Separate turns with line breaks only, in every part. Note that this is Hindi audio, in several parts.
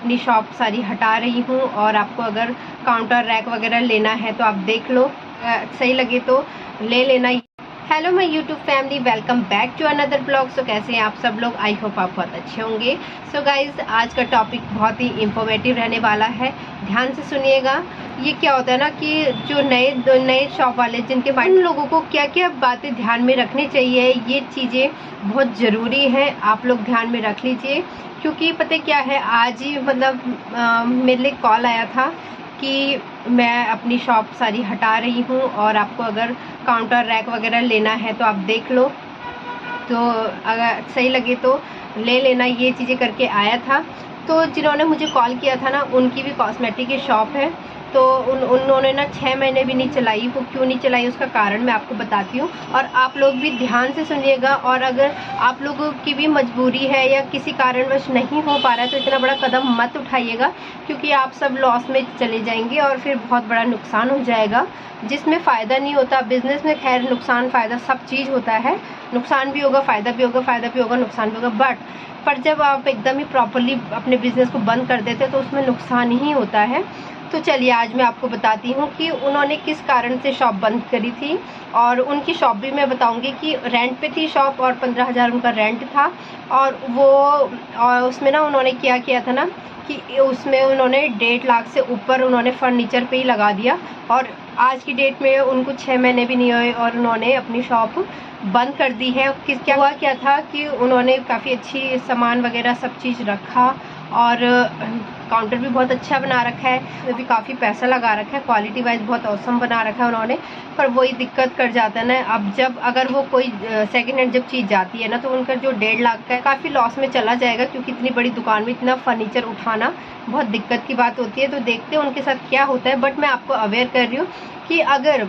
अपनी शॉप सारी हटा रही हूँ और आपको अगर काउंटर रैक वगैरह लेना है तो आप देख लो, सही लगे तो ले लेना। Hello my YouTube family, welcome back to another blog. So कैसे हैं आप सब लोग? आई होप आप बहुत अच्छे होंगे। सो गाइज, आज का टॉपिक बहुत ही इंफॉर्मेटिव रहने वाला है, ध्यान से सुनिएगा। ये क्या होता है ना कि जो नए शॉप वाले जिनके माइंड, उन लोगों को क्या क्या बातें ध्यान में रखनी चाहिए, ये चीज़ें बहुत ज़रूरी है, आप लोग ध्यान में रख लीजिए। क्योंकि पता क्या है, आज ही मतलब मेरे लिए कॉल आया था कि मैं अपनी शॉप सारी हटा रही हूँ और आपको अगर काउंटर रैक वगैरह लेना है तो आप देख लो, तो अगर सही लगे तो ले लेना। ये चीज़ें करके आया था। तो जिन्होंने मुझे कॉल किया था ना, उनकी भी कॉस्मेटिक की शॉप है। तो उन्होंने ना 6 महीने भी नहीं चलाई। वो क्यों नहीं चलाई उसका कारण मैं आपको बताती हूँ, और आप लोग भी ध्यान से सुनिएगा। और अगर आप लोगों की भी मजबूरी है या किसी कारणवश नहीं हो पा रहा है तो इतना बड़ा कदम मत उठाइएगा, क्योंकि आप सब लॉस में चले जाएंगे और फिर बहुत बड़ा नुकसान हो जाएगा, जिसमें फ़ायदा नहीं होता। बिजनेस में खैर नुकसान फ़ायदा सब चीज़ होता है, नुकसान भी होगा, फ़ायदा भी होगा, फ़ायदा भी होगा, नुकसान भी होगा। पर जब आप एकदम ही प्रॉपरली अपने बिजनेस को बंद कर देते हैं तो उसमें नुकसान ही होता है। तो चलिए आज मैं आपको बताती हूँ कि उन्होंने किस कारण से शॉप बंद करी थी, और उनकी शॉप भी मैं बताऊँगी कि रेंट पे थी शॉप और 15,000 उनका रेंट था। और उसमें ना उन्होंने क्या किया था ना कि उसमें उन्होंने 1.5 लाख से ऊपर उन्होंने फर्नीचर पे ही लगा दिया, और आज की डेट में उनको 6 महीने भी नहीं हुए और उन्होंने अपनी शॉप बंद कर दी है। क्या था कि उन्होंने काफ़ी अच्छी सामान वगैरह सब चीज़ रखा, और काउंटर भी बहुत अच्छा बना रखा है, उसमें भी काफ़ी पैसा लगा रखा है, क्वालिटी वाइज बहुत औसम बना रखा है उन्होंने। पर वही दिक्कत कर जाता है ना, अब जब अगर वो कोई सेकंड हैंड जब चीज़ जाती है ना, तो उनका जो 1.5 लाख का है काफ़ी लॉस में चला जाएगा, क्योंकि इतनी बड़ी दुकान में इतना फर्नीचर उठाना बहुत दिक्कत की बात होती है। तो देखते हैं उनके साथ क्या होता है। बट मैं आपको अवेयर कर रही हूँ कि अगर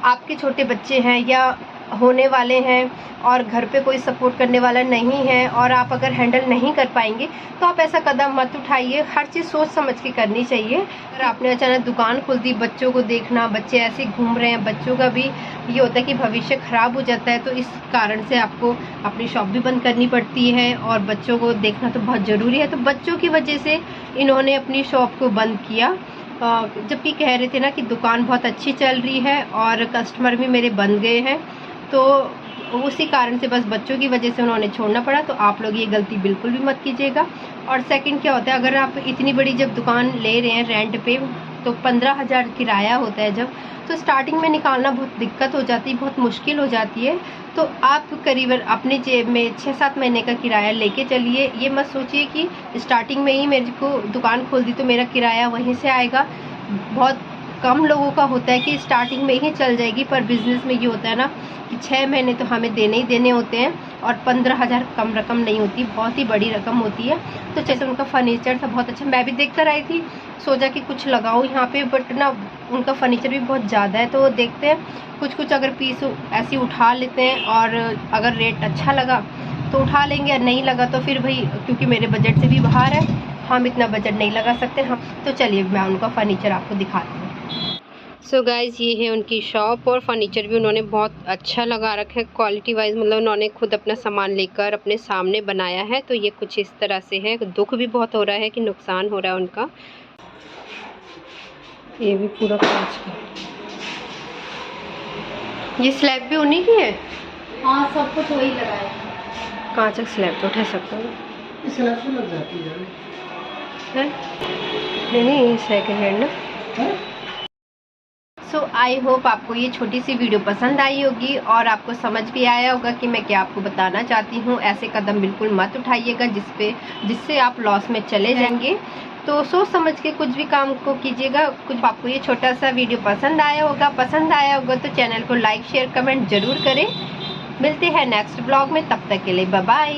आपके छोटे बच्चे हैं या होने वाले हैं और घर पे कोई सपोर्ट करने वाला नहीं है, और आप अगर हैंडल नहीं कर पाएंगे तो आप ऐसा कदम मत उठाइए। हर चीज़ सोच समझ के करनी चाहिए। अगर आपने अचानक दुकान खोल दी, बच्चों को देखना, बच्चे ऐसे घूम रहे हैं, बच्चों का भी ये होता है कि भविष्य ख़राब हो जाता है, तो इस कारण से आपको अपनी शॉप भी बंद करनी पड़ती है और बच्चों को देखना तो बहुत ज़रूरी है। तो बच्चों की वजह से इन्होंने अपनी शॉप को बंद किया, जबकि कह रहे थे ना कि दुकान बहुत अच्छी चल रही है और कस्टमर भी मेरे बन गए हैं। तो उसी कारण से बस बच्चों की वजह से उन्होंने छोड़ना पड़ा। तो आप लोग ये गलती बिल्कुल भी मत कीजिएगा। और सेकंड क्या होता है, अगर आप इतनी बड़ी जब दुकान ले रहे हैं रेंट पे, तो 15,000 किराया होता है जब, तो स्टार्टिंग में निकालना बहुत दिक्कत हो जाती है, बहुत मुश्किल हो जाती है। तो आप करीबन अपने जेब में 6-7 महीने का किराया लेके चलिए। ये मत सोचिए कि स्टार्टिंग में ही मेरे को दुकान खोल दी तो मेरा किराया वहीं से आएगा। बहुत कम लोगों का होता है कि स्टार्टिंग में ही चल जाएगी, पर बिज़नेस में ये होता है ना कि 6 महीने तो हमें देने ही देने होते हैं, और 15,000 कम रकम नहीं होती, बहुत ही बड़ी रकम होती है। तो जैसे उनका फर्नीचर था बहुत अच्छा, मैं भी देख कर आई थी, सोचा कि कुछ लगाऊँ यहाँ पे, बट ना उनका फर्नीचर भी बहुत ज़्यादा है। तो देखते हैं कुछ अगर पीस ऐसे उठा लेते हैं, और अगर रेट अच्छा लगा तो उठा लेंगे, और नहीं लगा तो फिर भाई, क्योंकि मेरे बजट से भी बाहर है, हम इतना बजट नहीं लगा सकते हम। तो चलिए मैं उनका फर्नीचर आपको दिखाती हूँ। सो गाइज़, ये है उनकी शॉप, और फर्नीचर भी उन्होंने बहुत अच्छा लगा रखा है क्वालिटी वाइज, मतलब उन्होंने खुद अपना सामान लेकर अपने सामने बनाया है। तो ये कुछ इस तरह से है। दुख भी बहुत हो रहा है कि नुकसान हो रहा है उनका। ये भी पूरा कांच का, ये स्लैब भी उन्हीं की है।
हाँ, सब कुछ वही लगाया
कांच का स्लैब तो उठा सकता हूँ,
स्लैब से लग जाती है।
नहीं सेकेंड हैंड ना। सो आई होप आपको ये छोटी सी वीडियो पसंद आई होगी और आपको समझ भी आया होगा कि मैं क्या आपको बताना चाहती हूँ। ऐसे कदम बिल्कुल मत उठाइएगा जिससे आप लॉस में चले जाएंगे। तो सोच समझ के कुछ भी काम को कीजिएगा। कुछ आपको ये छोटा सा वीडियो पसंद आया होगा तो चैनल को लाइक शेयर कमेंट जरूर करें। मिलते हैं नेक्स्ट ब्लॉग में, तब तक के लिए बाय बाय।